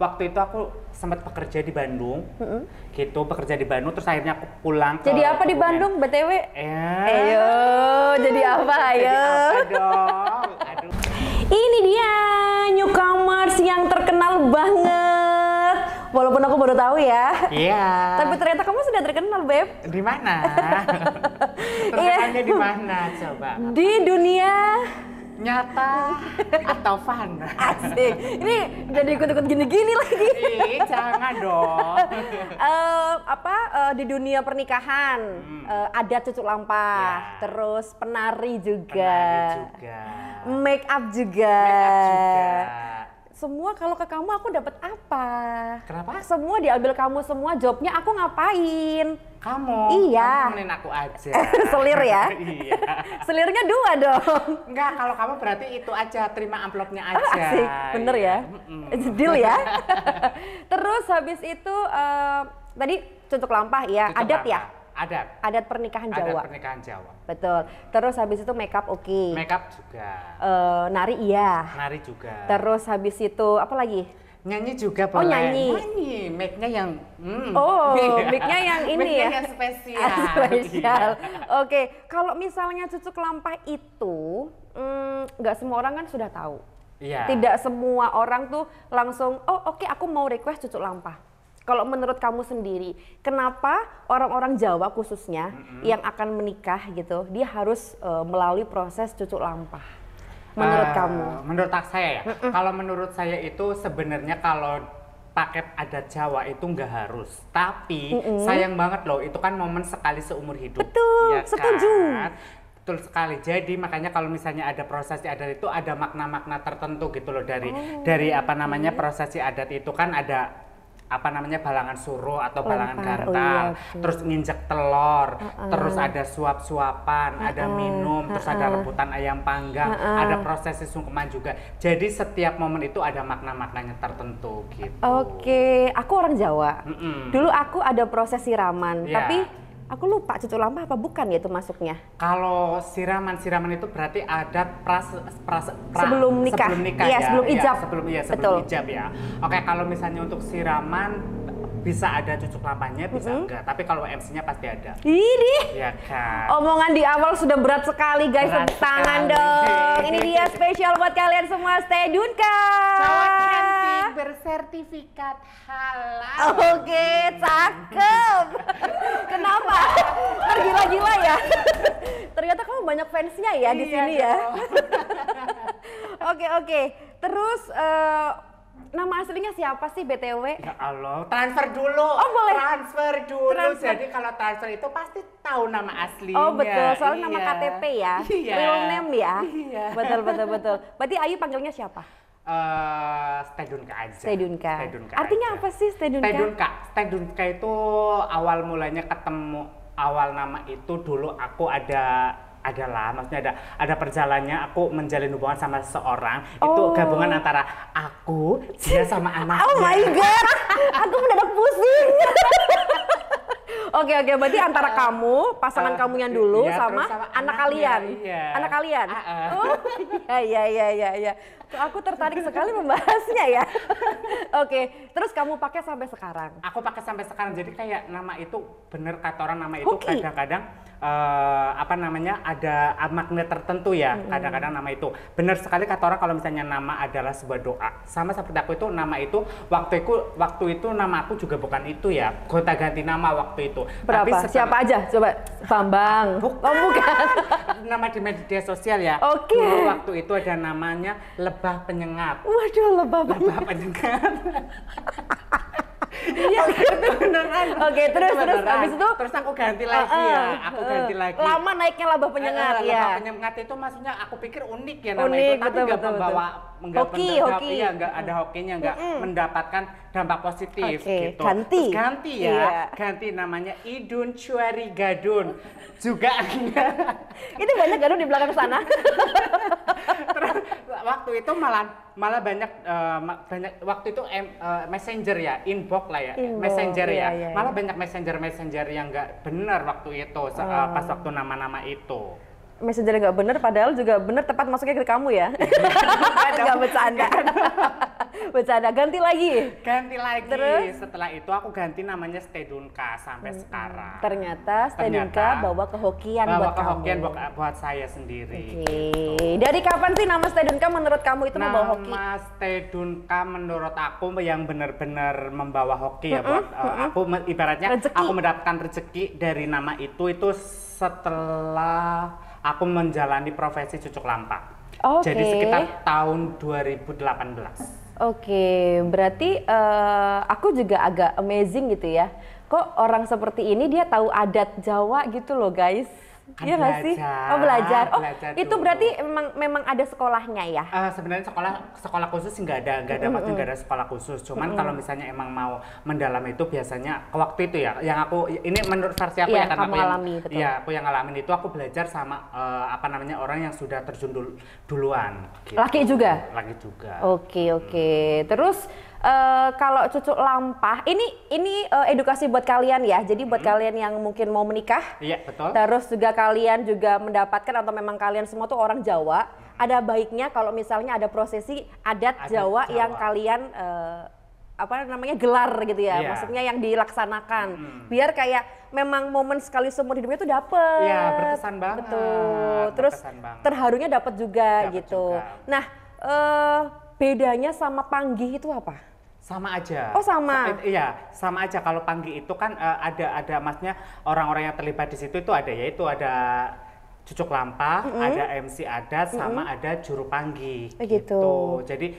waktu itu aku sempat bekerja di Bandung, gitu bekerja di Bandung, terus akhirnya aku pulang ke Jadi apa di Kebumen. Bandung, BTW? Ayo, jadi apa, jadi ayo? apa dong? Aduh. Ini dia newcomers yang terkenal banget. Walaupun aku baru tahu ya. Iya. Tapi ternyata kamu sudah terkenal, Beb. Di mana? Terkenalnya di mana coba? Di dunia Nyata atau fana? asik. Ini jadi ikut-ikut gini-gini lagi. Ih, jangan dong. Di dunia pernikahan, adat cucuk lampah, Ya. terus penari juga, Penari juga. make up juga. Make up juga. Semua kalau ke kamu aku dapat apa? Kenapa? Semua diambil kamu semua, jobnya aku ngapain? Kamu? Iya. Kamu nemenin aku aja. Selir ya? Iya. Selirnya 2 dong. Enggak, kalau kamu berarti itu aja, terima amplopnya aja. Asik, bener ya? Deal ya? Terus habis itu, tadi cucuk lampah ya, Cucuk adat lampah. ya? Adat pernikahan Jawa. Adat pernikahan Jawa. Betul. Terus habis itu make up oke. Makeup juga. Nari iya. Nari juga. Terus habis itu apa lagi? Nyanyi juga Oh, boleh. nyanyi. Nyanyi. Make-nya yang Oh, iya. mic-nya yang ini Mic-nya ya? yang spesial. Spesial. Iya. Oke, kalau misalnya cucuk lampah itu, nggak semua orang kan sudah tahu. Iya. Tidak semua orang tuh langsung, oh oke, aku mau request cucuk lampah. Kalau menurut kamu sendiri, kenapa orang-orang Jawa khususnya yang akan menikah gitu, dia harus melalui proses cucuk lampah? Menurut kamu? Menurut saya ya, kalau menurut saya itu sebenarnya kalau paket adat Jawa itu nggak harus. Tapi sayang banget loh, itu kan momen sekali seumur hidup. Betul, ya setuju. Kan? Betul sekali. Jadi makanya kalau misalnya ada prosesi adat itu ada makna-makna tertentu gitu loh dari apa namanya prosesi adat itu kan ada apa namanya balangan suruh atau balangan Lempar, gantal, betul. terus nginjek telur, terus ada suap-suapan, ada minum, terus ada rebutan ayam panggang, ada prosesi sungkeman juga. Jadi setiap momen itu ada makna-maknanya tertentu gitu. Oke, aku orang Jawa. Dulu aku ada proses siraman, Iya. tapi aku lupa cucuk lampah apa bukan ya itu masuknya. Kalau siraman itu berarti adat Sebelum nikah. sebelum nikah Iya, ya. sebelum ijab. Sebelum Betul. ijab ya. Oke, kalau misalnya untuk siraman bisa ada cucuk lampahnya, bisa enggak. Tapi kalau MC-nya pasti ada. Ini Ya kan. omongan di awal sudah berat sekali guys, Berat tepuk tangan sekali. dong. Ini dia spesial buat kalian semua, stay tune kan. Cowok cantik bersertifikat halal. Oke, cakep. Kenapa? Tergila-gila ya. Ternyata kamu banyak fansnya ya di Iya sini ya. dong. Oke. Terus nama aslinya siapa sih BTW? Ya Allah, transfer dulu. Oh, boleh. Transfer dulu. Transfer. Jadi kalau transfer itu pasti tahu nama aslinya. Oh betul, soalnya nama Iya. KTP ya, Iya. real name ya. Iya. Betul. Berarti Ayu panggilnya siapa? Stedunka aja. Stedunka. Stedunka Artinya aja. apa sih Stedunka? Stedunka itu awal mulanya ketemu, awal nama itu dulu aku maksudnya ada perjalanannya aku menjalin hubungan sama seseorang. Itu gabungan antara aku dia sama anaknya. Oh my god, aku mendadak pusing. Oke, berarti antara kamu, pasangan kamu yang dulu iya, sama terus sama anak anaknya, kalian. iya. Anak kalian? Ah. Oh, iya. Aku tertarik sekali membahasnya ya. Oke, terus kamu pakai sampai sekarang? Aku pakai sampai sekarang. Jadi kayak nama itu bener kata orang, nama itu Hoki. kadang-kadang apa namanya ada makna tertentu ya. Kadang-kadang nama itu bener sekali kata orang kalau misalnya nama adalah sebuah doa. Sama seperti aku itu nama itu waktu itu nama aku juga bukan itu ya. Gonta-ganti nama waktu itu. Berapa? Siapa aja? Coba Bambang. Bukan. Oh, bukan. Nama di media sosial ya. Oke. Dulu waktu itu ada namanya Lebah Penyengat. Waduh, lebah banget. Lebah Penyengat. Iya, itu beneran. Oke, terus beneran. habis itu terus aku ganti lagi ya. Aku ganti lagi. Lama naiknya lebah penyengat ya. Lebah Penyengat itu maksudnya aku pikir unik ya nama Unik, itu, tapi betul, nggak betul. membawa Hoki. iya, nggak ada hokinya, nggak mendapatkan dampak positif Oke, gitu. ganti. Terus ganti ya, Iya. ganti namanya Idun Cuari Gadun. Juga Itu banyak gadun di belakang sana. terus waktu itu malah banyak waktu itu messenger ya, inbox lah ya, Inbox, messenger ya, iya. malah banyak messenger yang nggak benar waktu itu pas waktu nama-nama itu. messenger nggak bener, padahal juga bener tepat masuknya ke kamu ya. Nggak bercanda. Bercanda, ganti lagi. Ganti lagi. Terus? Setelah itu aku ganti namanya Stedunka sampai sekarang. Ternyata Stedunka bawa kehokian buat kehokian kamu. buat saya sendiri. Oke. Dari kapan sih nama Stedunka menurut kamu itu membawa hoki? Nama Stedunka menurut aku yang benar-benar membawa hoki ya buat aku ibaratnya Rezeki. aku mendapatkan rezeki dari nama itu setelah aku menjalani profesi cucuk lampa. Oke. Jadi sekitar tahun 2018. Oke, berarti aku juga agak amazing gitu ya. Kok orang seperti ini dia tahu adat Jawa gitu loh guys. Kan Iya nggak sih? belajar, Oh belajar. Oh belajar itu dulu. berarti memang ada sekolahnya ya? Sebenarnya sekolah khusus sih nggak ada pasti nggak ada sekolah khusus. Cuman kalau misalnya emang mau mendalam itu biasanya waktu itu ya, yang aku ini menurut versi aku Iya, ya karena kamu aku alami, betul. iya aku yang ngalamin itu aku belajar sama orang yang sudah terjun duluan. Gitu. Laki juga? Laki juga. Oke oke. Terus kalau cucuk lampah, ini edukasi buat kalian ya. Jadi buat kalian yang mungkin mau menikah, Iya betul. terus juga kalian juga mendapatkan atau memang kalian semua tuh orang Jawa, ada baiknya kalau misalnya ada prosesi adat Jawa yang kalian apa namanya gelar gitu ya, Iya. maksudnya yang dilaksanakan, biar kayak memang momen sekali seumur hidupnya tuh dapet. Iya, berkesan banget. Betul. Terus Berkesan banget. terharunya dapat juga Dapet gitu. juga. Nah, bedanya sama panggih itu apa? Sama aja. Oh, sama. Iya, sama aja. Kalau panggih itu kan ada maksudnya orang-orang yang terlibat di situ itu ada cucuk lampa, ada MC adat, sama ada juru panggih. Gitu. Jadi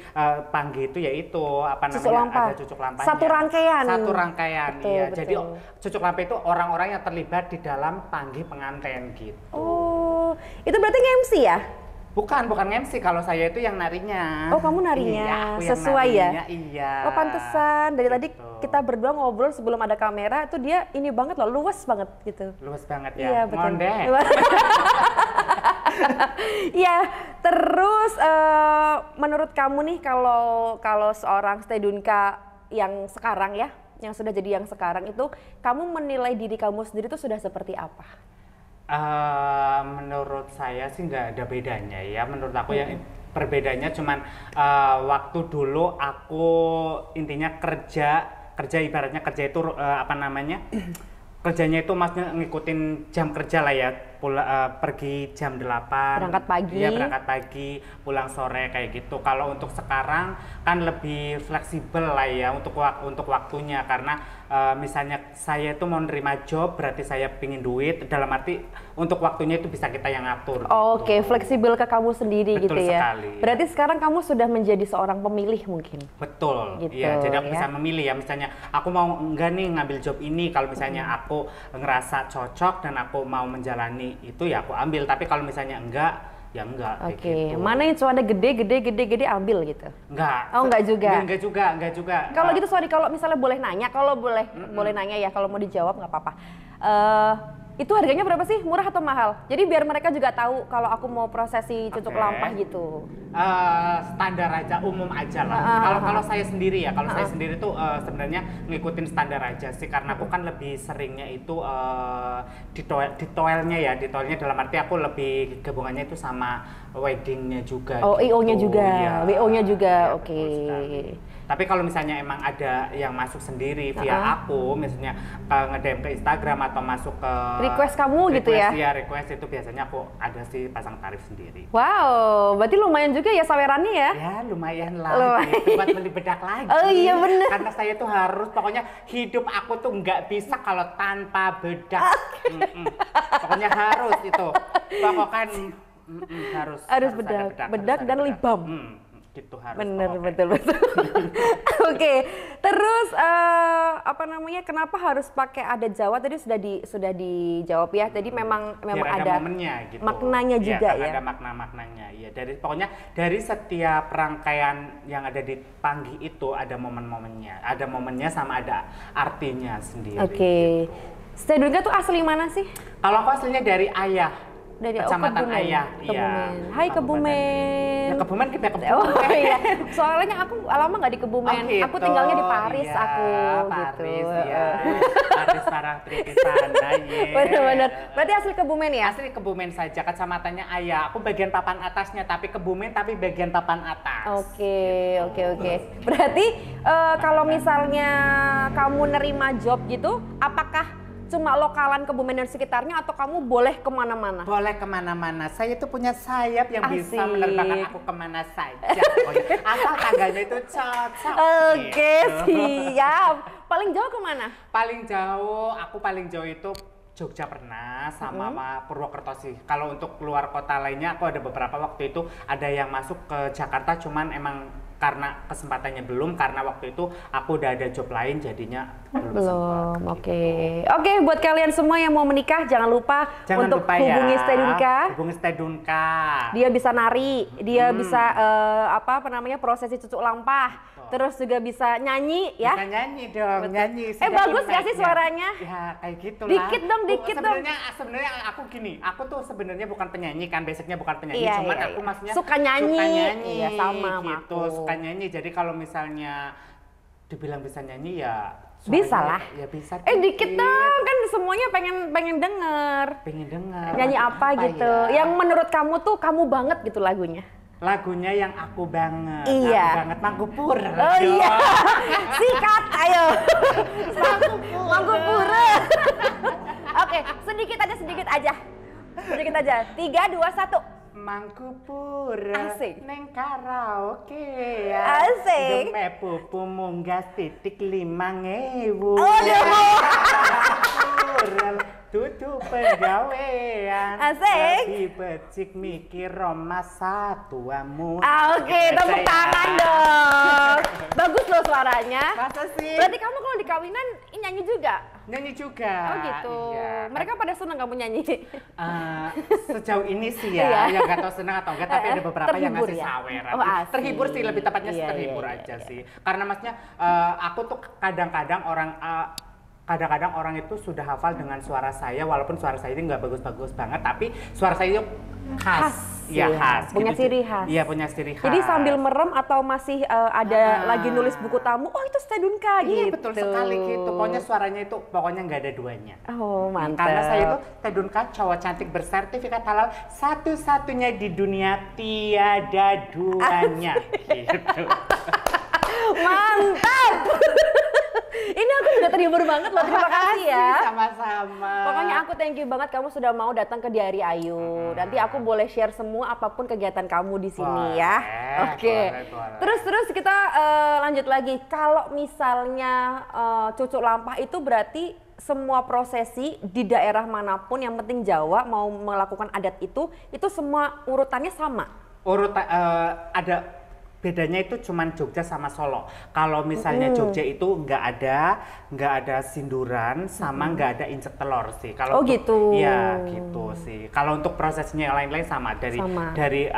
panggih itu yaitu apa Cucuk namanya? lampa. Ada cucuk lampanya. Satu rangkaian. Satu rangkaian, Betul, iya. betul. Jadi cucuk lampa itu orang-orang yang terlibat di dalam panggih pengantin gitu. Oh, itu berarti nge-MC ya? Bukan MC. Kalau saya itu yang narinya. Oh, kamu narinya. Iya, aku yang Sesuai ya? narinya, iya. Oh, pantesan. Dari tadi Gitu. kita berdua ngobrol sebelum ada kamera, itu dia ini banget loh, luas banget gitu. Luas banget Iya, ya. betul. Ngondek. Iya, terus menurut kamu nih kalau seorang Stedunka yang sekarang ya, yang sudah jadi yang sekarang itu, kamu menilai diri kamu sendiri itu sudah seperti apa? Menurut saya sih nggak ada bedanya ya. Menurut aku yang perbedaannya cuman waktu dulu aku intinya kerja ibaratnya kerja itu apa namanya kerjanya itu maksudnya ngikutin jam kerja lah ya. Pergi jam 8 Berangkat pagi. Iya, berangkat pagi, pulang sore kayak gitu. Kalau untuk sekarang kan lebih fleksibel lah ya untuk waktunya karena misalnya saya itu mau nerima job berarti saya pingin duit, dalam arti untuk waktunya itu bisa kita yang ngatur. Oke, gitu. fleksibel ke kamu sendiri Betul gitu ya. sekali. Berarti sekarang kamu sudah menjadi seorang pemilih mungkin. Betul, Gitu, iya. Jadi aku ya. bisa memilih ya. Misalnya aku mau enggak nih ngambil job ini. Kalau misalnya aku ngerasa cocok dan aku mau menjalani itu ya aku ambil. Tapi kalau misalnya enggak, ya enggak. Kayak Oke, gitu. mana yang cuannya gede ambil gitu. Enggak. Oh, enggak juga. Enggak juga. Kalau gitu sorry, kalau misalnya boleh nanya, kalau boleh nanya ya, kalau mau dijawab nggak apa-apa. Itu harganya berapa sih? Murah atau mahal? Jadi biar mereka juga tahu kalau aku mau prosesi cucuk Oke. lampah gitu. Standar aja, umum aja lah. Kalau saya sendiri ya, saya sendiri tuh sebenarnya ngikutin standar aja sih, karena aku kan lebih seringnya itu di toelnya dalam arti aku lebih gabungannya itu sama weddingnya juga. Oh, gitu. IO-nya juga, Iya. WO-nya juga, Iya, oke. betul sekali. Tapi kalau misalnya emang ada yang masuk sendiri via aku, misalnya nge-DM ke Instagram atau masuk ke Request kamu gitu ya? Request itu biasanya aku ada sih pasang tarif sendiri. Wow, berarti lumayan juga ya sawerannya ya? Ya lumayan lah, Lumayan. gitu, buat beli bedak lagi. Oh iya, bener. Karena saya tuh harus, pokoknya hidup aku tuh nggak bisa kalau tanpa bedak. Pokoknya harus itu. Pokoknya harus Harus ada bedak harus dan ada libam. Gitu harus. Bener, pokoknya. betul. Oke, terus apa namanya? Kenapa harus pakai adat Jawa? Tadi sudah dijawab ya. Jadi memang Biar ada momennya gitu. maknanya Iya, juga kan ya. ada maknanya. Iya, pokoknya dari setiap rangkaian yang ada di panggih itu ada momen-momennya. Ada momennya sama ada artinya sendiri. Oke. Gitu. Stedunka tuh asli mana sih? Kalau aku aslinya dari Ayah. Dari Kecamatan Kebumen. Ayah, iya. Kebumen. Hai Kebumen. Ya, Kebumen kita Kebumen. Oh iya, soalnya aku lama nggak di Kebumen. Oh, gitu. Aku tinggalnya di Paris Iya, aku Paris, gitu. ya. Paris Parangtritis di sana, ya. Bener-bener. Berarti asli Kebumen ya? Asli Kebumen saja, kecamatannya Ayah. Aku bagian papan atasnya, tapi Kebumen tapi bagian papan atas. Oke. Berarti kalau misalnya kamu nerima job gitu, apakah cuma lokalan Kebumen dan sekitarnya atau kamu boleh kemana-mana? Boleh kemana-mana. Saya itu punya sayap yang bisa Asik. menerbangkan aku kemana saja. Asal tangganya itu cocok. Oke, gitu. siap. Paling jauh kemana? Aku paling jauh itu Jogja pernah sama Purwokerto sih. Kalau untuk keluar kota lainnya aku ada beberapa waktu itu ada yang masuk ke Jakarta, cuman emang karena kesempatannya belum, karena waktu itu aku udah ada job lain jadinya belum sempat. Oke, buat kalian semua yang mau menikah jangan lupa untuk hubungi Stedunka. Hubungi Stedunka. Dia bisa nari, dia bisa prosesi cucuk lampah. Terus juga bisa nyanyi ya. Bisa nyanyi dong, nyanyi. Bagus gak sih suaranya? Ya kayak gitu lah. Dikit dong. Sebenarnya aku gini, aku tuh sebenarnya bukan penyanyi kan, basicnya bukan penyanyi, Iya, cuman aku maksudnya suka nyanyi. Iya, sama gitu, aku. suka nyanyi. Jadi kalau misalnya dibilang bisa nyanyi ya bisa lah. Ya bisa. Dikit dong, kan semuanya pengen denger. Pengen denger. Nyanyi apa gitu? Ya? Yang menurut kamu tuh kamu banget gitu lagunya. Lagunya yang aku banget. Iya. Aku banget Mangkupura. Oh iya. Sikat, ayo. Mangkupura. Oke, sedikit aja. 3, 2, 1. Mangkupura. Asik. Neng karaoke ya. Asik. Deme pupu munggah titik 5.000. Tutu penggawean. Asik. Lebih becik mikir Roma satuamu. Oke, tepuk tangan dong. Bagus loh suaranya. Masa sih? Berarti kamu kalau di kawinan nyanyi juga? Nyanyi juga. Oh gitu. Iya. Mereka pada senang kamu nyanyi? Sejauh ini sih ya, Iya. yang nggak tahu senang atau enggak, tapi ada beberapa yang Terhibur ngasih ya? sawer. Oh, asik. Terhibur sih, lebih tepatnya Iya, terhibur iya, aja iya. sih. Karena maksudnya aku tuh kadang-kadang orang itu sudah hafal dengan suara saya, walaupun suara saya ini nggak bagus-bagus banget, tapi suara saya itu khas. Iya, khas. Punya gitu. ciri khas. Iya, punya ciri khas. Jadi sambil merem atau masih ada lagi nulis buku tamu, oh itu Stedunka gitu. Iya, betul sekali gitu. Pokoknya suaranya itu nggak ada duanya. Oh, mantap. Karena saya itu Stedunka, cowok cantik bersertifikat halal satu-satunya di dunia, tiada duanya. Gitu. Mantap. Ini aku juga terhibur banget loh, terima kasih ya. Sama-sama. Pokoknya aku thank you banget kamu sudah mau datang ke Diari Ayu. Nanti aku boleh share semua apapun kegiatan kamu di sini ya. Oke. Boleh. Terus kita lanjut lagi. Kalau misalnya cucuk lampah itu berarti semua prosesi di daerah manapun yang penting Jawa mau melakukan adat itu semua urutannya sama. Ada bedanya itu cuman Jogja sama Solo. Kalau misalnya Jogja itu nggak ada sinduran sama nggak ada injek telur sih. Kalau gitu. Iya gitu sih. Kalau untuk prosesnya yang lain-lain sama dari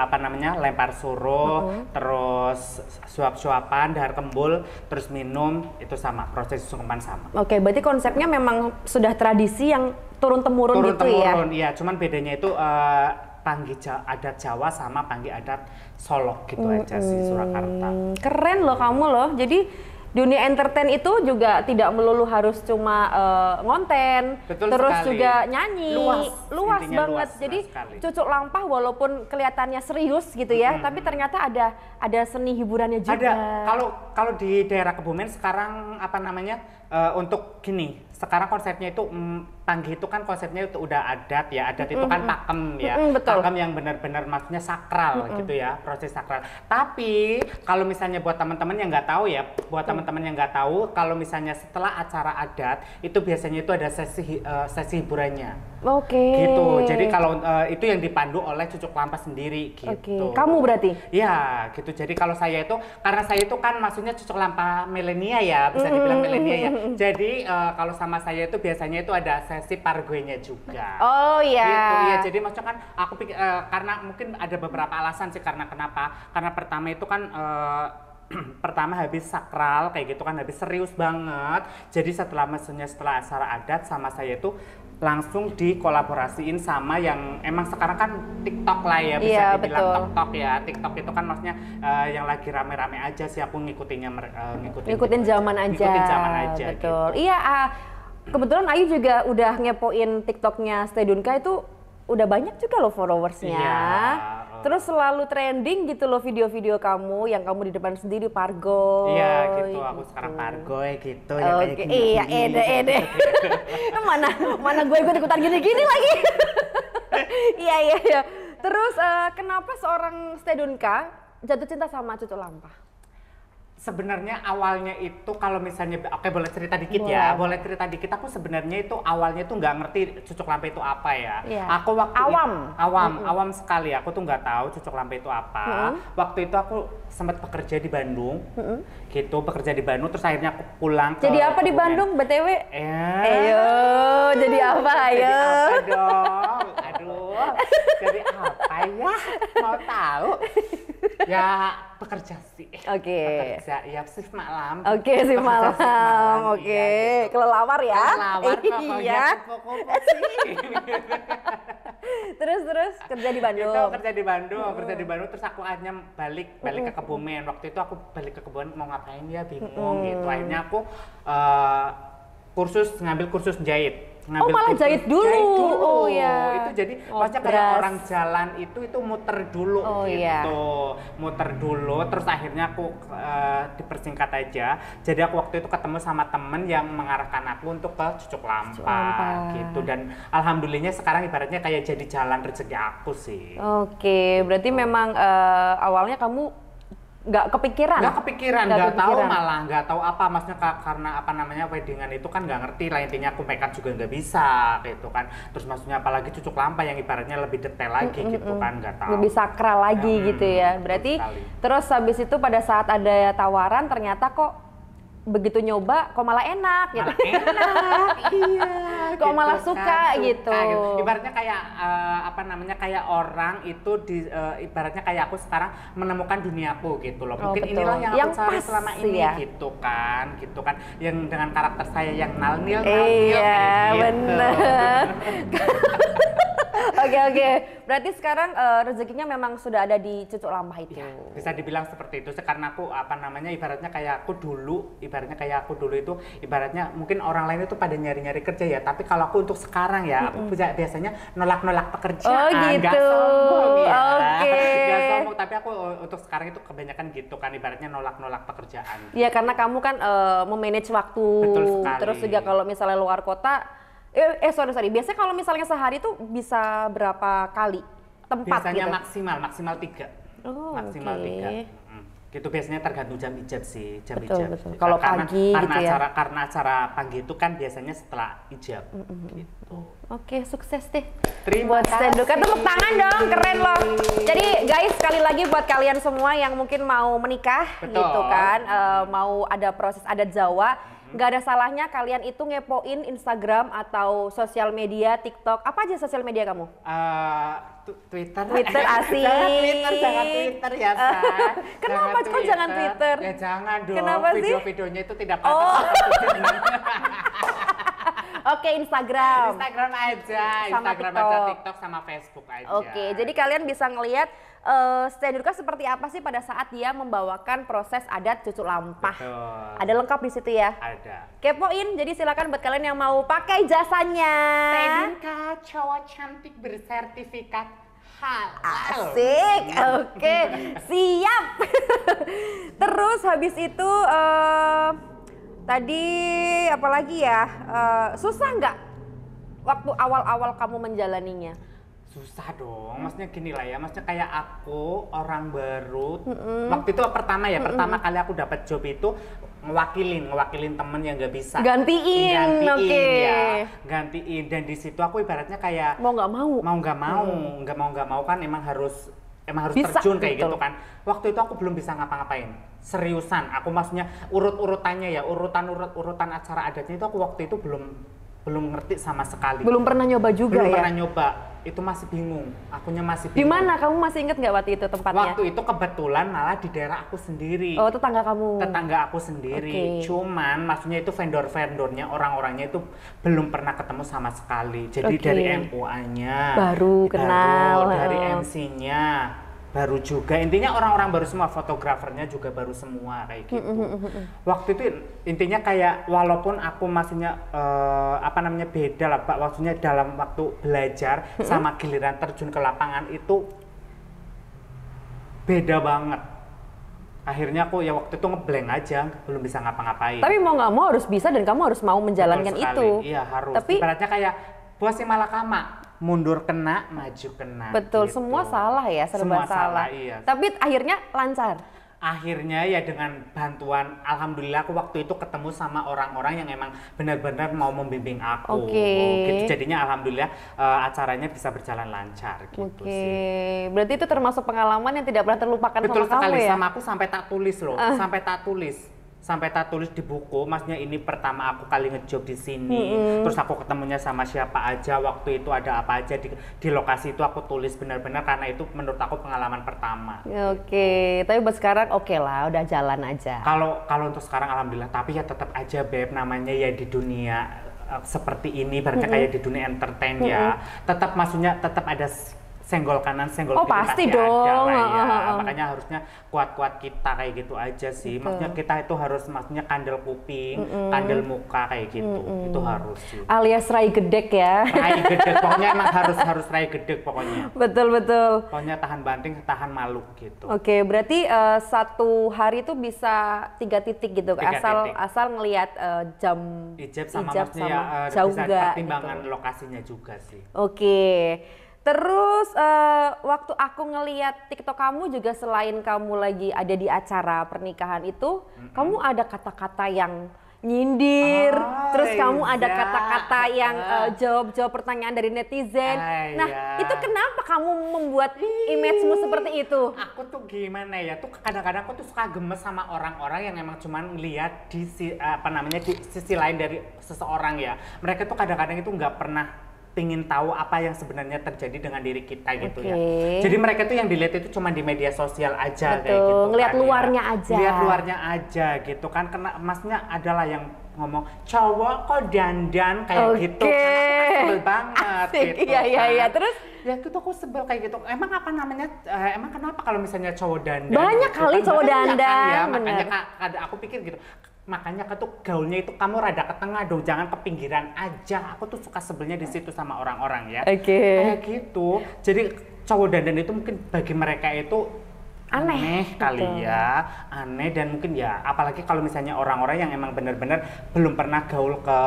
lempar suruh, terus suap-suapan, dahar kembul, terus minum itu sama, proses sungkeman sama. Oke, berarti konsepnya memang sudah tradisi yang turun-temurun gitu ya? Turun-temurun, iya. Cuman bedanya itu panggih adat Jawa sama panggih adat Solo gitu aja sih, Surakarta. Keren loh kamu loh. Jadi dunia entertain itu juga tidak melulu harus cuma ngonten, Betul terus sekali. juga nyanyi, luas intinya banget. luas Jadi sekali. cucuk lampah walaupun kelihatannya serius gitu ya, tapi ternyata ada seni hiburannya juga. Ada. Kalau di daerah Kebumen sekarang untuk gini, sekarang konsepnya itu panggih itu kan konsepnya itu udah adat ya, adat itu kan pakem ya, betul. pakem yang benar-benar maksudnya sakral gitu ya, proses sakral. Tapi kalau misalnya buat teman-teman yang nggak tahu ya, kalau misalnya setelah acara adat itu biasanya itu ada sesi hiburannya. Oke. Gitu. Jadi kalau itu yang dipandu oleh cucuk lampah sendiri gitu. Oke. Kamu berarti? Ya, gitu. Jadi kalau saya itu, karena saya itu kan maksudnya cucuk lampah milenia ya, bisa dibilang milenia ya. Jadi kalau sama saya itu biasanya itu ada sesi pargoenya juga. Oh iya. Gitu, ya. Jadi maksudnya kan aku pikir karena mungkin ada beberapa alasan sih, karena kenapa? Karena pertama itu kan pertama habis sakral kayak gitu kan, habis serius banget. Jadi setelah acara adat sama saya itu langsung dikolaborasiin sama yang emang sekarang kan TikTok lah ya, bisa Iya, dibilang betul. TikTok ya. TikTok itu kan maksudnya yang lagi rame-rame aja sih, aku ngikutinnya Ngikutin zaman aja. Ngikutin zaman aja Betul. gitu. Iya, kebetulan Ayu juga udah ngepoin TikToknya Stedunka itu udah banyak juga loh followersnya. Iya. Terus selalu trending gitu loh video-video kamu yang kamu di depan sendiri Pargo. Iya gitu, aku sekarang pargoy gitu ya kayak Oke, gini. iya, ede. mana gue ikut-ikutan gini-gini lagi. Iya. Terus kenapa seorang Stedunka jatuh cinta sama Cucuk Lampah? Sebenarnya awalnya itu kalau misalnya, oke boleh cerita dikit ya, boleh cerita dikit. Aku sebenarnya itu awalnya tuh nggak ngerti Cucuk Lampah itu apa ya. Iya. Aku waktu Awam. sekali. Aku tuh nggak tahu Cucuk Lampah itu apa. Waktu itu aku sempat bekerja di Bandung, gitu bekerja di Bandung. Terus akhirnya aku pulang. Jadi apa di Kebumen. Bandung BTW? Ayo, jadi apa Jadi ayo? apa dong? Aduh, jadi apa ya? Mau tahu? Ya bekerja sih. Oke. Bekerja, ya shift malam. Oke, sih Bekerja shift malam. iya, Oke, gitu. kelelawar ya. Kelelawar pokoknya, Iya. kupu-kupu sih. Terus kerja di Bandung. Itu kerja di Bandung, terus aku akhirnya balik ke Kebumen. Waktu itu aku balik ke Kebumen mau ngapain ya, bingung gitu. Akhirnya aku ngambil kursus jahit. Malah jahit dulu. Oh ya. Itu jadi maksudnya kayak Ngobras. orang jalan itu muter dulu Oh, gitu. iya. Muter dulu, terus akhirnya aku dipersingkat aja. Jadi aku waktu itu ketemu sama temen yang mengarahkan aku untuk ke Cucuk Lampah gitu. Dan alhamdulillahnya sekarang ibaratnya kayak jadi jalan rezeki aku sih. Oke, berarti memang awalnya kamu nggak kepikiran? Nggak tahu malah, nggak tahu apa, maksudnya karena apa namanya weddingan itu kan nggak ngerti lah, intinya aku makeup juga nggak bisa gitu kan, terus maksudnya apalagi Cucuk Lampah yang ibaratnya lebih detail lagi gitu kan, nggak tahu. Lebih sakral lagi gitu ya, berarti sekali. terus habis itu pada saat ada tawaran ternyata kok begitu nyoba kok malah enak gitu. Malah enak, iya. Kok malah suka gitu. Ibaratnya kayak apa namanya, kayak orang itu ibaratnya kayak aku sekarang menemukan duniaku gitu loh. Mungkin betul. inilah yang Yang aku cari pas selama ini ya. gitu kan. Yang dengan karakter saya yang nalnil Iya, kayak gitu. bener. Oke. Berarti sekarang rezekinya memang sudah ada di Cucuk Lampah itu. Ya, bisa dibilang seperti itu karena aku apa namanya ibaratnya kayak aku dulu itu ibaratnya mungkin orang lain itu pada nyari-nyari kerja ya, tapi kalau aku untuk sekarang ya aku biasanya nolak-nolak pekerjaan. Oh, gitu. Nggak sombong ya. Oke. Nggak sombong, tapi aku untuk sekarang itu kebanyakan gitu kan, ibaratnya nolak-nolak pekerjaan. Ya karena kamu kan memanage waktu. Betul sekali. Terus juga kalau misalnya luar kota sorry. Biasanya kalau misalnya sehari tuh bisa berapa kali tempat Biasanya gitu? maksimal 3. Oh, Maksimal oke. 3. Gitu biasanya tergantung jam ijab sih, jam Betul, ijab. betul. Kalau pagi gitu ya. Karena acara pagi itu kan biasanya setelah ijab gitu. Oke, sukses deh. Terima Buat Stedunka, kasih. tepuk tangan dong, keren loh. Jadi guys, sekali lagi buat kalian semua yang mungkin mau menikah Betul. gitu kan, mau ada proses adat Jawa, nggak ada salahnya kalian itu ngepoin Instagram atau sosial media, TikTok, apa aja sosial media kamu? Twitter asik. jangan Twitter ya, Sa. Kenapa kok jangan Twitter? Ya jangan dong, Kenapa sih? video-videonya itu tidak Oh. patut. Oke, Instagram. Instagram aja, Sama Instagram TikTok. aja, TikTok sama Facebook aja. Oke, jadi kalian bisa ngelihat Stedunka seperti apa sih pada saat dia membawakan proses adat Cucuk Lampah. Betul. Ada lengkap di situ ya. Ada. Kepoin, jadi silakan buat kalian yang mau pakai jasanya. Stedunka cowok cantik bersertifikat halal. Asik, oke, siap. Terus habis itu tadi apalagi ya, susah nggak waktu awal-awal kamu menjalaninya? Susah dong, maksudnya gini lah ya, maksudnya kayak aku orang baru, waktu itu pertama kali aku dapat job itu ngewakilin temen yang nggak bisa. Gantiin, oke. Ya, gantiin, dan di situ aku ibaratnya kayak Mau nggak mau kan emang harus Bisa, terjun kayak betul. gitu kan. Waktu itu aku belum bisa ngapa-ngapain, seriusan. Aku maksudnya urutannya ya, urutan acara adatnya itu aku waktu itu belum ngerti sama sekali. Belum pernah nyoba juga Belum ya? pernah nyoba. itu masih bingung. Akunya masih Di bingung. mana? Kamu masih inget nggak waktu itu tempatnya? Waktu itu kebetulan malah di daerah aku sendiri. Oh, tetangga kamu. Tetangga aku sendiri. Oke. Cuman maksudnya itu vendor-vendornya, orang-orangnya itu belum pernah ketemu sama sekali. Jadi Oke. dari MUA-nya Baru kenal. dari MC-nya baru juga, intinya orang-orang baru semua, fotografernya juga baru semua kayak gitu. Waktu itu intinya kayak walaupun aku maksudnya apa namanya beda lah Pak, maksudnya dalam waktu belajar sama giliran terjun ke lapangan itu beda banget. Akhirnya aku ya waktu itu ngeblank aja, belum bisa ngapa-ngapain. Tapi mau nggak mau harus bisa dan kamu harus mau menjalankan Betul sekali. itu. Iya harus. Tapi ibaratnya kayak buah si malakama, mundur kena, maju kena. betul, gitu. semua salah ya, serba Semua salah, salah. iya. Tapi akhirnya lancar. Akhirnya ya dengan bantuan, alhamdulillah aku waktu itu ketemu sama orang-orang yang emang benar-benar mau membimbing aku. Oke. Gitu. Jadinya alhamdulillah acaranya bisa berjalan lancar gitu Oke, sih. berarti itu termasuk pengalaman yang tidak pernah terlupakan Betul sama sekali, kamu ya? sama aku sampai tak tulis loh, sampai tak tulis di buku. Maksudnya ini pertama aku kali ngejob di sini, terus aku ketemunya sama siapa aja, waktu itu ada apa aja di lokasi itu aku tulis benar-benar karena itu menurut aku pengalaman pertama. Oke, tapi buat sekarang oke lah, udah jalan aja. Kalau untuk sekarang alhamdulillah, tapi ya tetap aja Beb, namanya ya di dunia seperti ini, berarti kayak di dunia entertain ya, tetap maksudnya tetap ada senggol kanan, senggol Oh, kiri pasti ada dong. lah ya. Makanya harusnya kuat-kuat kita kayak gitu aja sih. Betul. Maksudnya kita itu harus maksudnya kandel kuping, kandel muka kayak gitu. Itu harus sih. Alias rai gedek ya. Rai gedek, pokoknya emang harus rai gedek pokoknya. Betul. Pokoknya tahan banting, tahan malu gitu. Oke, berarti satu hari itu bisa 3 titik gitu, 3 titik. asal ngelihat jam Ijab sama ijab maksudnya ya jauh bisa nggak pertimbangan gitu. lokasinya juga sih. Oke. Terus waktu aku ngeliat TikTok kamu juga selain kamu lagi ada di acara pernikahan itu, kamu ada kata-kata yang nyindir, terus kamu ada iya. kata-kata yang jawab-jawab pertanyaan dari netizen. Nah, iya. itu kenapa kamu membuat image-mu seperti itu? Aku tuh gimana ya, tuh kadang-kadang aku tuh suka gemes sama orang-orang yang emang cuman lihat di di sisi lain dari seseorang ya. Mereka tuh kadang-kadang itu nggak pernah pingin tahu apa yang sebenarnya terjadi dengan diri kita gitu ya. Jadi mereka tuh yang dilihat itu cuma di media sosial aja. Betul, kayak gitu. ngelihat kan, luarnya ya. aja. Lihat luarnya aja gitu kan, karena maksudnya adalah yang ngomong cowok kok dandan kayak gitu. Kan aku sebel banget Asik. gitu. Iya. Terus ya itu aku sebel kayak gitu. Emang apa namanya? Emang kenapa kalau misalnya cowok dandan? banyak gitu kali kan? cowok Banyak kan dandan, ya, bener. makanya aku pikir gitu. Makanya tuh gaulnya itu kamu rada ke tengah dong, jangan ke pinggiran aja. Aku tuh suka sebelnya di situ sama orang-orang ya. Oke. Kayak gitu. Jadi cowok dandan itu mungkin bagi mereka itu aneh kali ya, aneh dan mungkin ya apalagi kalau misalnya orang-orang yang emang benar-benar belum pernah gaul ke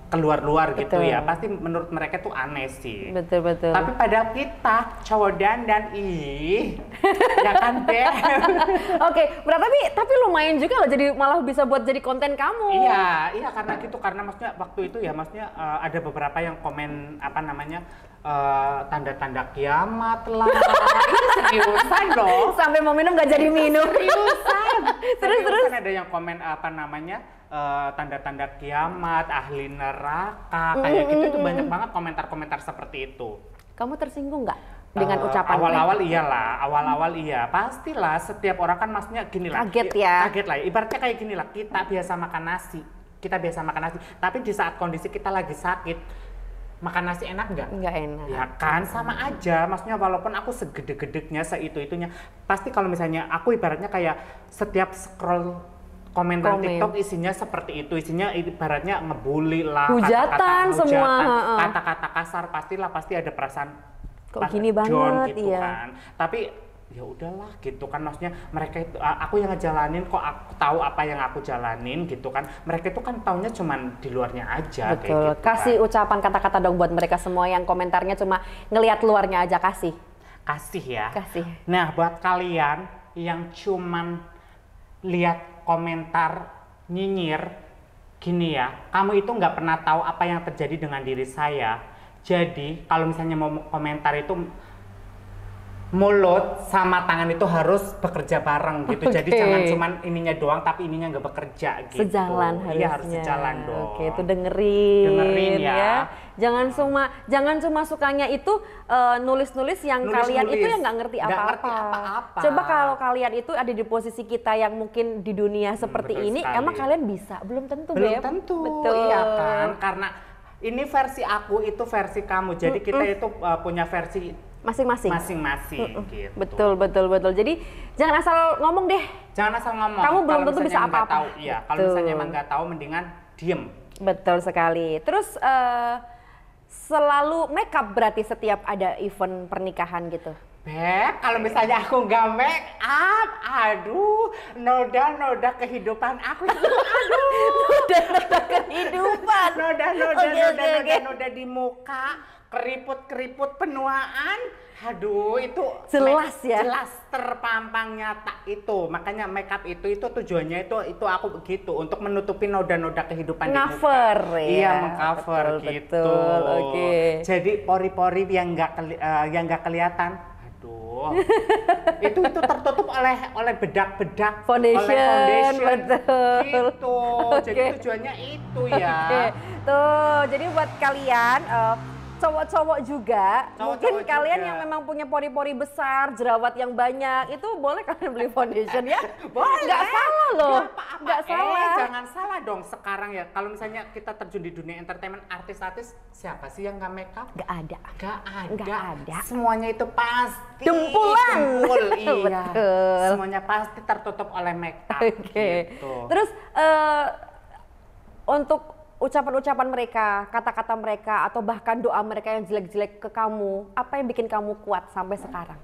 keluar-luar gitu ya, pasti menurut mereka tuh aneh sih. Betul. Tapi pada kita cowok dandan ya kan Beb? Oke, tapi lumayan juga loh, jadi malah bisa buat jadi konten kamu. Iya karena gitu, karena maksudnya waktu itu ya maksudnya ada beberapa yang komen apa namanya tanda-tanda kiamat lah. Ini seriusan loh. Sampai mau minum nggak jadi minum. Seriusan. Terus Ada yang komen apa namanya tanda-tanda kiamat, ahli neraka kayak gitu, itu banyak banget komentar-komentar seperti itu. kamu tersinggung nggak dengan ucapan awal-awal iyalah, awal-awal iya, pastilah setiap orang kan maksudnya gini lah. Kaget ya. Kaget lah, ibaratnya kayak gini lah, kita biasa makan nasi, tapi di saat kondisi kita lagi sakit, makan nasi enak nggak? Nggak enak. Ya kan, sama aja, maksudnya walaupun aku segede-gedeknya, seitu-itunya, pasti kalau misalnya aku ibaratnya kayak setiap scroll komentar TikTok isinya seperti itu, isinya ibaratnya ngebully lah, hujatan semua, kata-kata kasar, pasti ada perasaan kok gini banget, gitu iya. kan. Tapi ya udahlah gitu kan, maksudnya mereka itu aku yang ngejalanin kok, aku tahu apa yang aku jalanin gitu kan. Mereka itu kan taunya cuman di luarnya aja. Betul. Kayak gitu Kasih kan. ucapan kata-kata dong buat mereka semua yang komentarnya cuma ngelihat luarnya aja, kasih ya. Kasih. Nah, buat kalian yang cuman lihat komentar nyinyir gini ya, kamu itu nggak pernah tahu apa yang terjadi dengan diri saya. Jadi kalau misalnya mau komentar itu mulut sama tangan itu harus bekerja bareng gitu. Jadi Oke. jangan cuman ininya doang tapi ininya nggak bekerja gitu. Sejalan harusnya. Iya harus sejalan dong. Oke, itu dengerin ya. Jangan cuma sukanya itu nulis-nulis yang kalian itu yang nggak ngerti apa-apa. Coba kalau kalian itu ada di posisi kita yang mungkin di dunia seperti betul ini, sekali. emang kalian bisa? Belum tentu, Belum Beb. tentu. Betul. Iya kan? Karena ini versi aku, itu versi kamu. Jadi kita itu punya versi masing-masing gitu. Betul. Jadi jangan asal ngomong deh. Jangan asal ngomong. Kamu belum Kalau tentu misalnya bisa nggak apa-apa. tahu, iya, kalau Betul. misalnya emang nggak tahu mendingan diem. Betul sekali. Terus selalu make up berarti setiap ada event pernikahan gitu. Beb, kalau misalnya aku nggak make up, aduh, noda kehidupan aku itu, Noda kehidupan. noda di muka, keriput penuaan, aduh itu Jelas ya? jelas terpampang nyata itu. Makanya make up itu tujuannya itu aku begitu untuk menutupi noda-noda kehidupan Cover, di muka. ya. Iya, mengcover gitu. Betul, oke. Jadi pori-pori yang nggak kelihatan. itu tertutup oleh bedak-bedak Foundation, betul. gitu. Jadi Oke. tujuannya itu ya. Oke, tuh jadi buat kalian cowok-cowok juga, mungkin kalian yang memang punya pori-pori besar, jerawat yang banyak, itu boleh kalian beli foundation ya? Boleh. Nggak salah loh, nggak salah. Jangan salah dong sekarang ya. Kalau misalnya kita terjun di dunia entertainment, artis-artis siapa sih yang nggak make up? Nggak ada. Nggak ada. Semuanya itu pasti Dempulan. dempul, iya. Betul. Semuanya pasti tertutup oleh make up. Oke. Gitu. Terus untuk ucapan-ucapan mereka, kata-kata mereka, atau bahkan doa mereka yang jelek-jelek ke kamu, apa yang bikin kamu kuat sampai sekarang?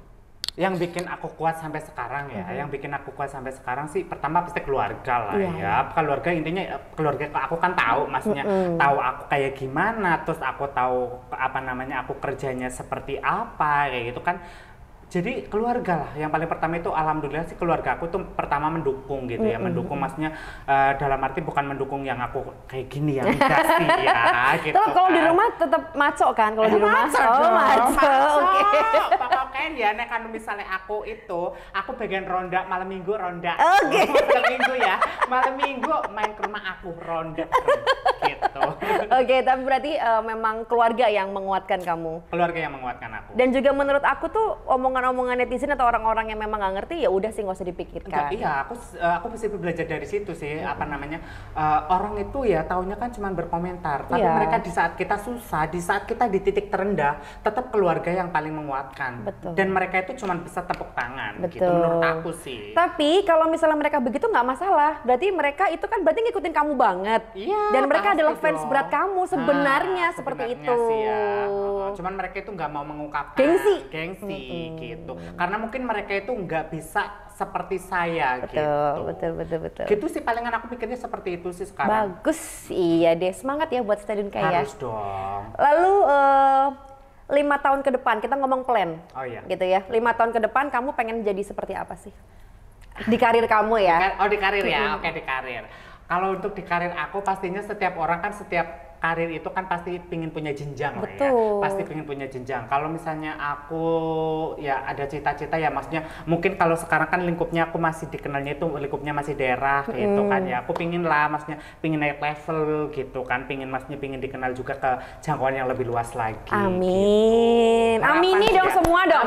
Yang bikin aku kuat sampai sekarang ya, yang bikin aku kuat sampai sekarang sih pertama pasti keluarga lah ya. Keluarga intinya keluarga aku kan tahu, maksudnya tahu aku kayak gimana, terus aku tahu aku kerjanya seperti apa kayak gitu kan. Jadi keluarga lah, yang paling pertama itu alhamdulillah sih keluarga aku tuh pertama mendukung gitu ya, mendukung maksudnya dalam arti bukan mendukung yang aku kayak gini ya, enggak sih ya gitu. Terus kalau di rumah tetap maco kan kalau di rumah? Maco. Oke. Pokoknya ya nek kan misalnya aku bagian ronda malam minggu ronda. Oke. Malam minggu ya, malam minggu main ke rumah aku ronda gitu. Oke, tapi berarti memang keluarga yang menguatkan kamu. Keluarga yang menguatkan aku. Dan juga menurut aku tuh omongan netizen atau orang-orang yang memang nggak ngerti ya udah sih nggak usah dipikirkan. Iya, aku bisa belajar dari situ sih. Orang itu ya taunya kan cuma berkomentar, tapi mereka di saat kita susah, di saat kita di titik terendah, tetap keluarga yang paling menguatkan. Betul. Dan mereka itu cuma bisa tepuk tangan. Betul. Gitu menurut aku sih. Tapi kalau misalnya mereka begitu nggak masalah, berarti mereka itu kan berarti ngikutin kamu banget. Iya. Dan mereka adalah pasti fans dong. berat kamu sebenarnya seperti itu. Sih ya. Cuman mereka itu nggak mau mengungkapkan gengsi gitu. Karena mungkin mereka itu nggak bisa seperti saya gitu. Betul. Gitu sih palingan aku pikirnya seperti itu sih sekarang. Bagus, iya deh, semangat ya buat Stadion Kaya. Harus dong. Lalu 5 tahun ke depan kita ngomong plan, gitu ya. 5 tahun ke depan kamu pengen jadi seperti apa sih? Di karir kamu ya? Oh di karir ya, oke di karir. Kalau untuk di karir aku pastinya setiap orang kan setiap karir itu kan pasti pingin punya jenjang lah ya. Pasti pingin punya jenjang. Kalau misalnya aku ya ada cita-cita ya maksudnya mungkin kalau sekarang kan lingkupnya aku masih dikenalnya itu lingkupnya masih daerah gitu kan ya. Aku pingin lah maksudnya pingin naik level gitu kan. Maksudnya pingin dikenal juga ke jangkauan yang lebih luas lagi. Amin. Gitu. Amini dong semua dong.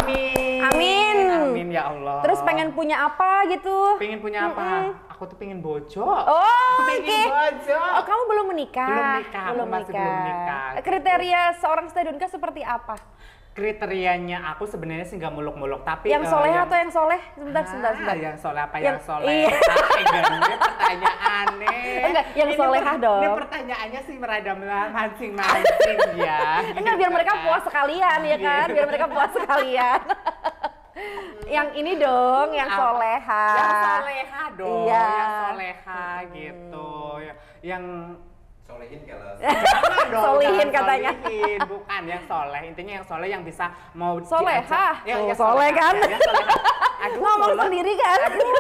Amin. Amin ya Allah. Terus pengen punya apa gitu? Pengen punya apa? Aku tuh pengen bojo. Oh, pengen bojo. Oh, kamu belum menikah? Masih belum nikah. Kriteria seorang stadionkah seperti apa? Kriterianya aku sebenarnya sih nggak muluk-muluk, tapi yang soleh atau yang soleh? Sebentar. Yang soleh apa yang soleh? Iya. Ini pertanyaan aneh. Enggak, yang solehah dong. Ini pertanyaannya sih merada mancing-mancing ya. Enggak, biar mereka puas sekalian ya kan? Biar mereka puas sekalian. Yang ini dong, yang soleha. Yang soleha dong, iya. Yang soleha gitu. Yang solehin kalau solihin katanya. Solihin, bukan yang soleh. Intinya yang soleh yang bisa mau soleha. Ya, soleh kan? Ya, soleha. Aduh, ngomong sendiri kan? Aduh,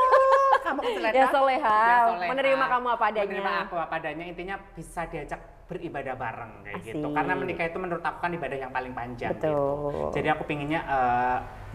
Kamu keceletak. Ya soleha, menerima kamu apa adanya. Menerima aku apa adanya, intinya bisa diajak beribadah bareng kayak gitu. Asik. Karena menikah itu menurut aku kan ibadah yang paling panjang. Betul. Gitu. Jadi aku pinginnya